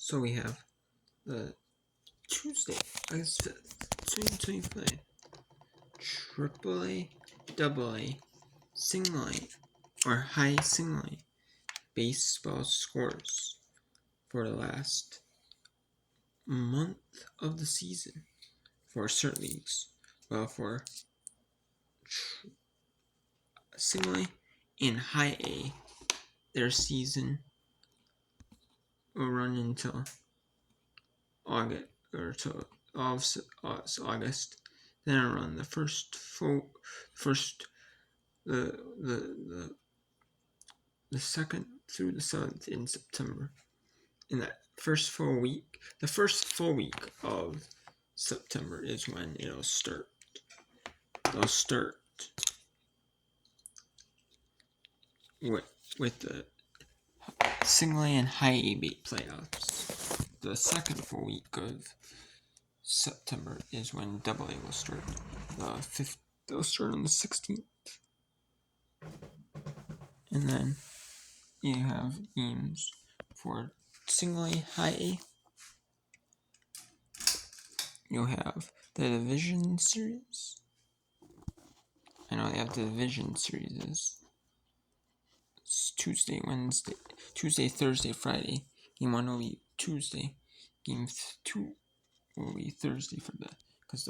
So we have the Tuesday, August 5th, 2025. AAA, AA, single A, or high single A baseball scores for the last month of the season for certain leagues. Well, for single A and high A, their season will run until August or till August. Then I'll run the the 2nd through the 7th in September. In that first full week, the first full week of September is when it'll start. They'll start with the single A and high A playoffs. The second full week of September is when AA will start. They'll start on the 16th. And then you have games for single A, high A. You'll have the division series. I know they have the division series. It's Tuesday, Thursday, Friday. Game 1 will be Tuesday. Game 2 will be Thursday for that, because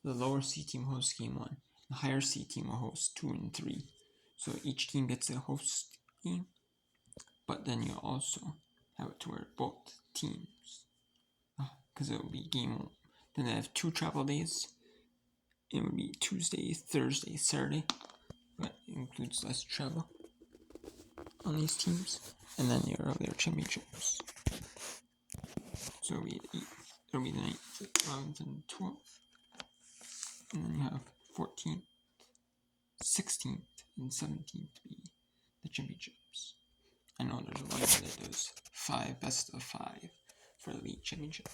the lower C team hosts game 1. The higher C team will host 2 and 3. So each team gets a host game, but then you also have it to where both teams, because it will be game 1. Then they have 2 travel days. It would be Tuesday, Thursday, Saturday, but it includes less travel on these teams. And then your earlier championships. So it'll be the 9th, 11th, and 12th. And then you have 14th, 16th, and 17th to be the championships. I know there's a league that does 5 best of 5 for the league championship.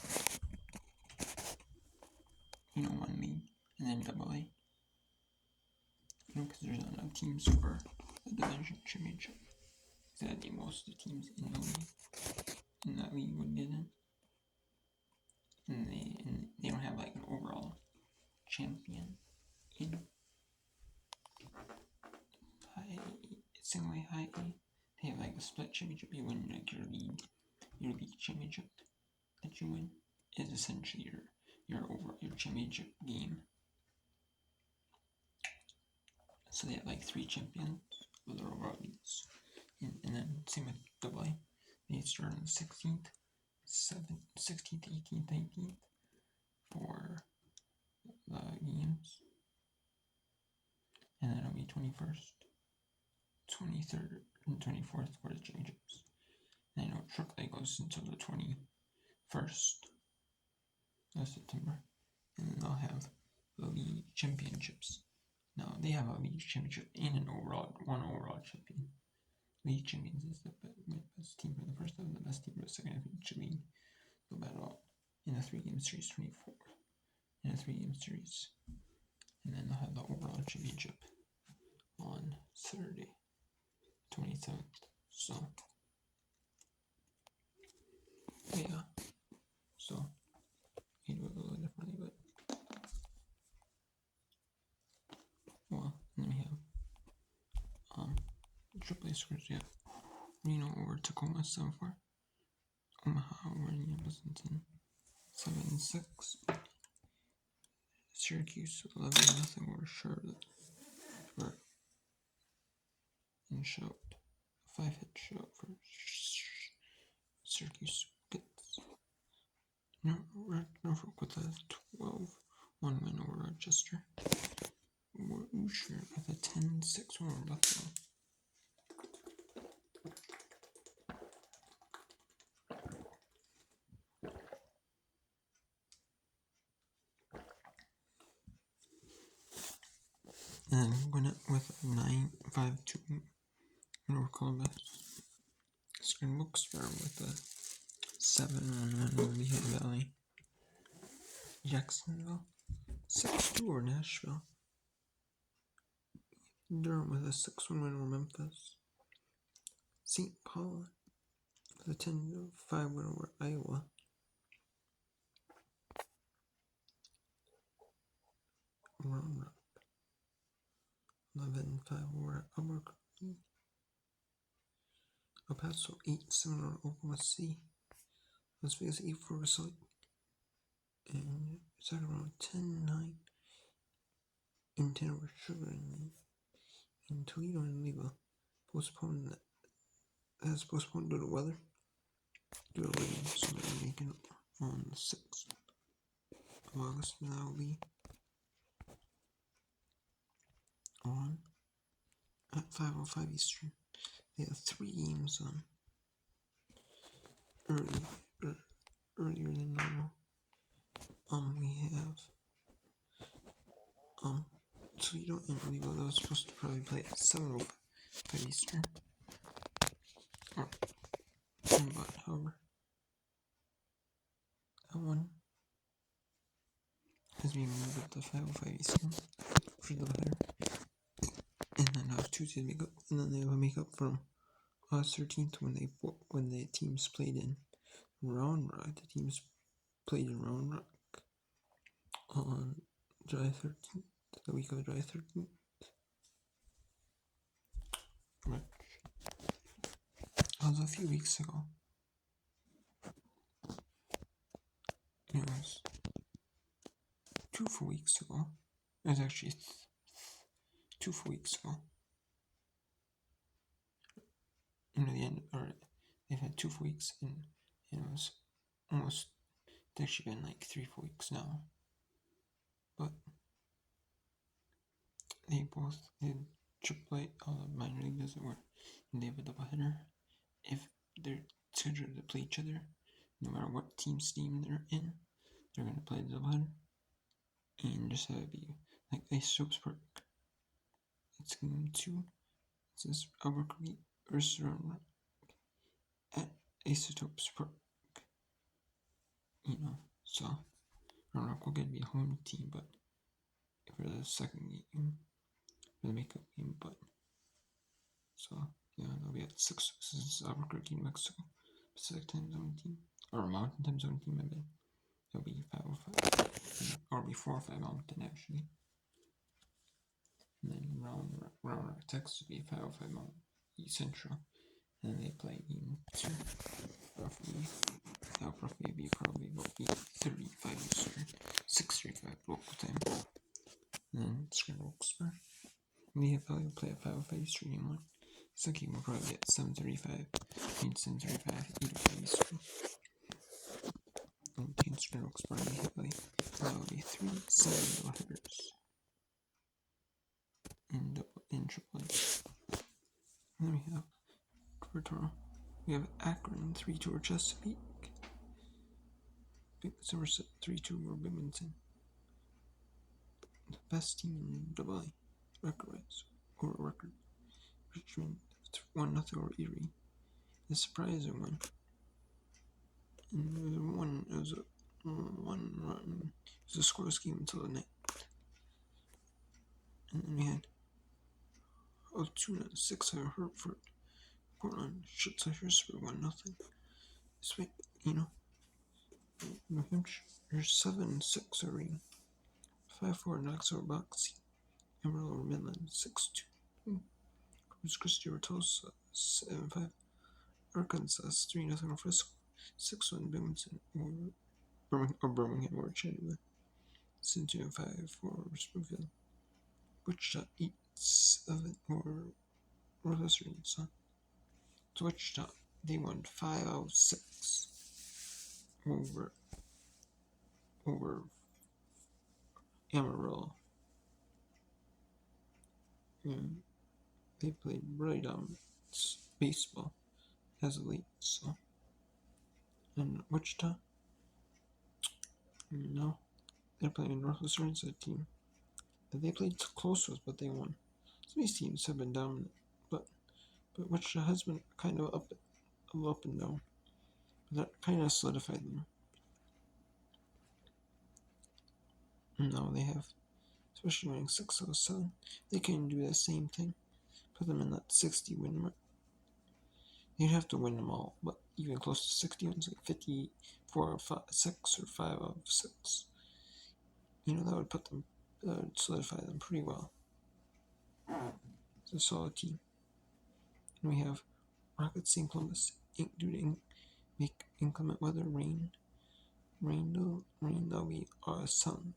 One league, and then AA. Because there's not enough teams for the division championship. So that'd be most of the teams in the league, in that league would get in. And they don't have like an overall champion in single A, high A. They have like a split championship. You win like your league championship that you win is essentially your championship game. So they have like 3 champions of their overall leagues. And then same with AA. They start on the 16th, 16th, 18th, 19th for the games. And then it'll be 21st, 23rd, and 24th for the championships. And I know AAA goes until the 21st of September. And then they'll have the league championships. Now, they have a league championship and one overall champion. League champions is the best team for the first half and the best team for the second half of each league. They'll battle out in a 3-game series, 24. In a 3-game series. And then they'll have the overall championship on Saturday, 27th. So, yeah. So, you do it a little differently, but well, then we have AAA scores. Yeah, Reno over Tacoma 7-4. Omaha over Indiana-Pleasanton 7-6. Syracuse 11-0 over Charlotte. And shout 5-hit shout for Syracuse gets Norfolk with a 12-1 win over Rochester. Hoosier with a 10-6 win over Buffalo. And then Gwinnett with a 9-5-2 win over Columbus. Screen Wilkes-Barre with a 7-1 win over Lehigh Valley. Jacksonville 6-2 over Nashville. Durham with a 6-1 win over Memphis. St. Paul The 10-5 win over Iowa. 11-5 over Albuquerque. El Paso 8-7 over Oklahoma City. Las Vegas 8-4 over Salt. And second round 10-9 and 10 over Sugar and Toledo and Leva. Postponed due to weather. Due to rain, so they're making it on the 6th of August, and that will be on at 5:05 Eastern. They have 3 games on earlier than normal. We have Toledo and Leva. That was supposed to probably play at 7:05 Eastern. But however, that one has been moved up to 5:05 Eastern for the weather. And then Tuesday to make up, and then they have a makeup from August 13th when the teams played in Round Rock. The teams played in Round Rock on July 13th, the week of July 13th. Which was a few weeks ago. It was 2 full weeks ago. It was actually 2 full weeks ago. The end, or they've had 2 full weeks, and it was almost, it's actually been like 3 full weeks now. But they both did AAA, all the minor league doesn't work, and they have a doubleheader. If they're scheduled to play each other, no matter what team they're in, they're going to play the doubleheader. And just have it be like Isotopes Park. It's game 2. It says Albuquerque versus Round Rock at Isotopes Park. So Round Rock will get to be a home team, but for the second game, for the makeup game, but so yeah, they'll be at 6. This is Albuquerque, New Mexico, Pacific Time Zone team, or Mountain Time Zone team. I bet it'll be 5:05, or be 4:05 Mountain actually. And then Round Rock, Texas will be 5:05 Mountain Central, and then they play game 2. That'll probably be 8:35 Eastern, 6:35 local time. And then Screen Wilkesboro. Lehigh Valley will play at 5:05 Eastern game 1. Second game will probably be at 7:35, 8:05 Eastern. And Team Screen Wilkesboro and Lehigh Valley. That will be 3 7 hitters in AAA. And then we have Tortoro. We have Akron 3-2 over Chesapeake. Somerset 3-2 over Binghamton. The best team in AA record-wise over record. Richmond 1-0 over Erie. The surprising one. And it was a 1 run. It was a scoreless game until the 9th. And then we had Altoona 6 over Hertford. Portland shuts out Harrisburg 1-0. This way, New Hampshire 7-6 over Reading. 5-4 Knox over Boxing. Amarillo over Midland 6-2. Corpus Christi over Tulsa 7-5. Arkansas 3-0 over Frisco. 6-1 Binghamton over Birmingham over Chattanooga. 7-5 for Springfield. Wichita 8-7 over Northwestern. So Wichita, they won 5-6 over Amarillo. And they played really dominant baseball as of late. So, and Wichita, they're playing Northwestern's a team that they played close with, but they won. So these teams have been dominant, but Wichita has been kind of up and down. But that kind of solidified them. And now they have, especially winning 6-7, they can do the same thing. Put them in that 60 win mark. You'd have to win them all, but even close to 60. One's like 54 of 6 or 5 of 6. That would put them, solidify them pretty well. It's a solid team. And we have Rockets, St. Columbus, due to inclement weather, rain, there'll be sun.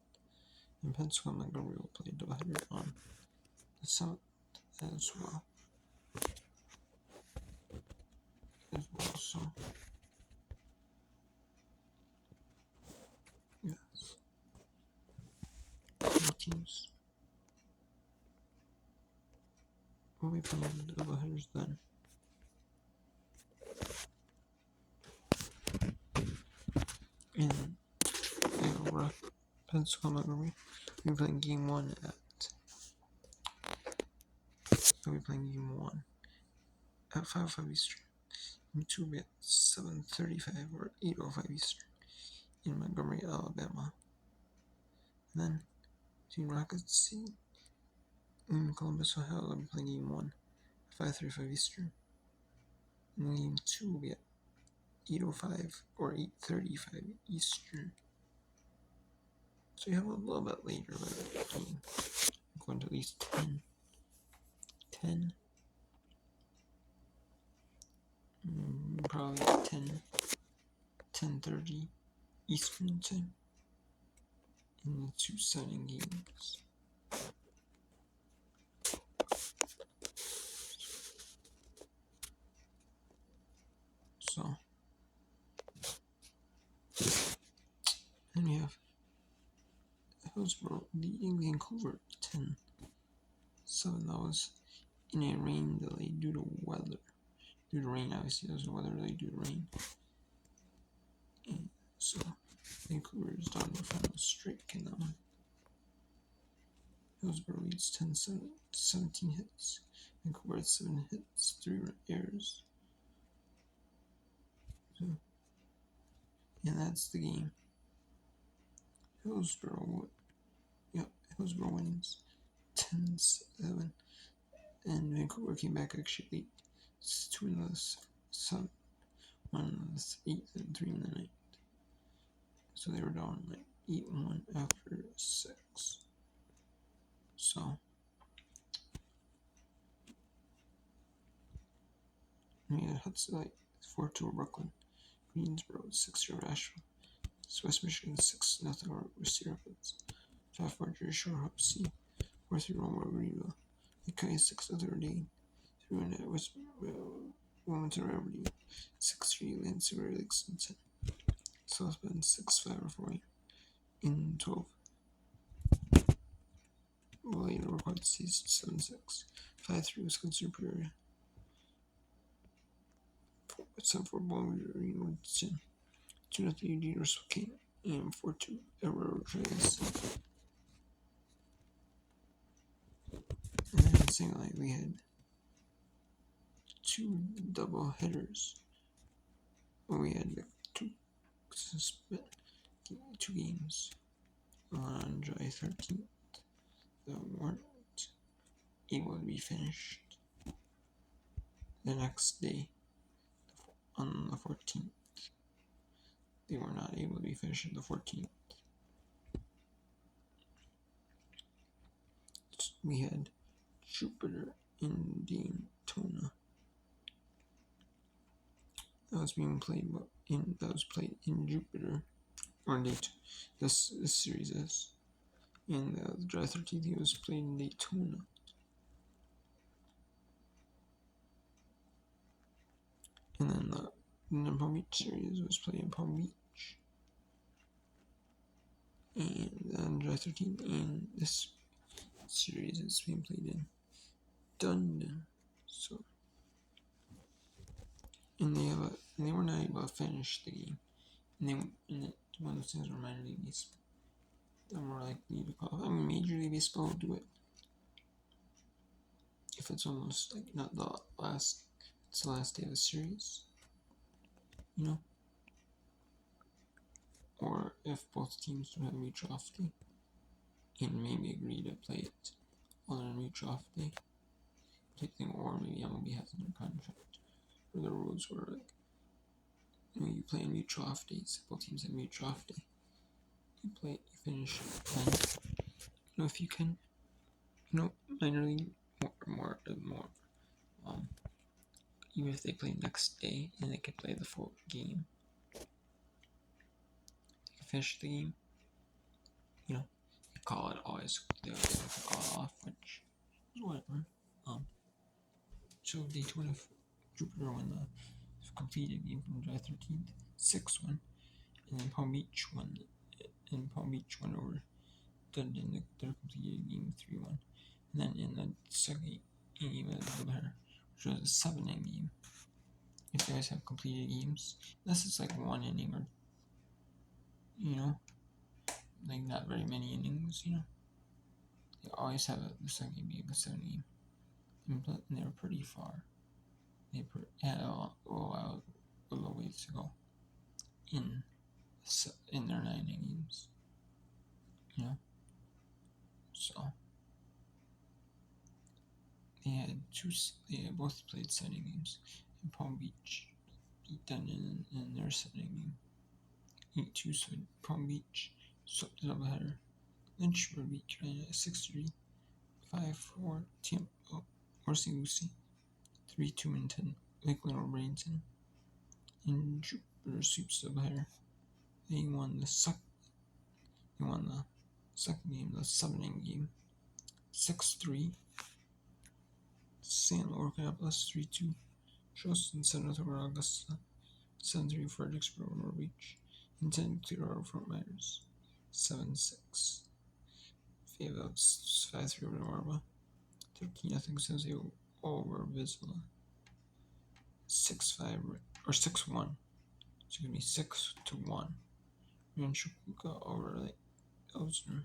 And Pensacola Montgomery will play a doubleheader on the 7th as well. So, yes. All teams will be playing the doubleheaders then. And Pensacola Montgomery will be playing game 1 at. They'll be playing game 1 at 5:05 Eastern. Game 2 will be at 7:35 or 8:05 Eastern in Montgomery, Alabama. And then between Rockets in Columbus, Ohio, they'll be playing game 1 at 5:35 Eastern. And game 2 will be at 8:05 or 8:35 Eastern. So you have a little bit later of a game. I'm going to at least 10, probably 10:30 Eastern time in the 2 7 games. So, then we have Hillsborough leading Vancouver 10-7. That was in a rain delay due to weather. Due to rain, obviously, there was a weather delay due to rain. And so, Vancouver is down to final streak in that one. Hillsborough leads 10-17 hits. Vancouver had 7 hits, 3 errors. So, and that's the game. Hillsborough wins 10-7. And Vancouver came back actually late. It's 2 in the 7th, 1 in the 8th, and 3 in the 9th. So they were down like 8-1 after 6. So we had Hudson like 4-2 Brooklyn, Greensboro 6-0 Asheville, West Michigan 6-0 over Cedar Rapids, 5-4 Jersey Shore Hub C, 4-3 Romer Greenville, Mackay 6-0 Dane, 3-1 West Wilmington Aberdeen, 6-3 Lansing Ray Lakes and South Bend 6-5 for in 12. Later Quad Cities 7-6, 5-3 Wisconsin Superior, 7-4 Bowling Green Woodson, 2-0 Eugene Spokane, and 4-2 Aurora Trails. And then in St. Louis we had 2 double headers. We had 2 games on July 13th that weren't able to be finished the next day on the 14th. They were not able to be finished on the 14th. We had Jupiter in Daytona. That was played in Jupiter, or Daytona. This series is. And July 13th, he was played in Daytona. And then the Palm Beach series was played in Palm Beach. And on July 13th, and this series is being played in Dundon. So, and they were not able to finish the game. And one of those things where minor league baseball, they're more likely to call. I mean, Major League Baseball will do it if it's almost like not the last. It's the last day of the series, or if both teams don't have a reach off day and maybe agree to play it on a reach off day type thing, or maybe MLB has a new contract where the rules were like you play on mutual off days. Both teams have mutual off day. You finish playing. If you can, minor league more. Even if they play next day and they can play the full game, they can finish the game. They call it always. They call it off, which is whatever. So day 2 of Jupiter won the completed game from July 13th, 6-1, and then Palm Beach won over Dundon, their completed game 3-1, and then in the second game of the doubleheader, which was a 7-inning game. If you guys have completed games, this is like 1 inning or like not very many innings. They always have the second game being a 7 game, and they were pretty far. They had a little ways to go in their 9 innings. So they both played 7 games. And Palm Beach beat Dundon in their 7 game. 8-2, so Palm Beach swept the doubleheader. Lynchburg beat Carolina 6-3, 5-4 Tampa, Horsey Lucy, 3-2 Minton, Lakeland or Bradenton. And Jupiter sweeps the doubleheader. They won the second game, the 7-inning game, 6-3. San Orcanopolis 3-2. Charleston 7-0 over Augusta, 7-3 Fredericksburg over Beach, and 10 Clearwater Fort Myers, 7-6. Fayetteville 5-3 over Norma, 13-0 San Jose over Vizsla, 6-5 or 6-1. Excuse me, 6-1. Rancho Cucamonga over Lake Elsner,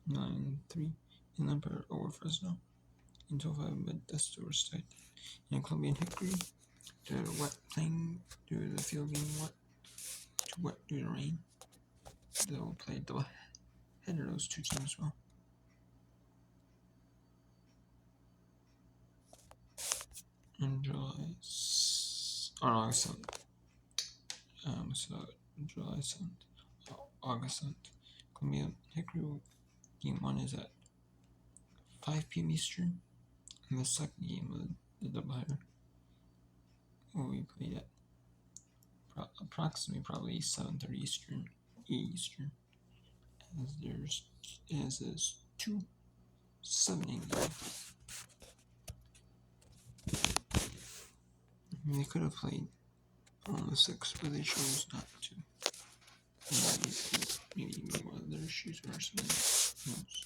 9-3. Inland Empire over Fresno, and 12-5 Modesto over Stuyt. And Columbian Hickory due to the field being too wet due to rain. They'll play double header, those two teams well. In August 7th, August 7th, Columbia Hickory game 1 is at 5 p.m. Eastern, and the second game of the doubleheader will be played at approximately 7:30 Eastern, 8 Eastern, as there's 2 7-inning games. They could have played on the 6th, but they chose not to. Maybe one of their issues or something. Who knows?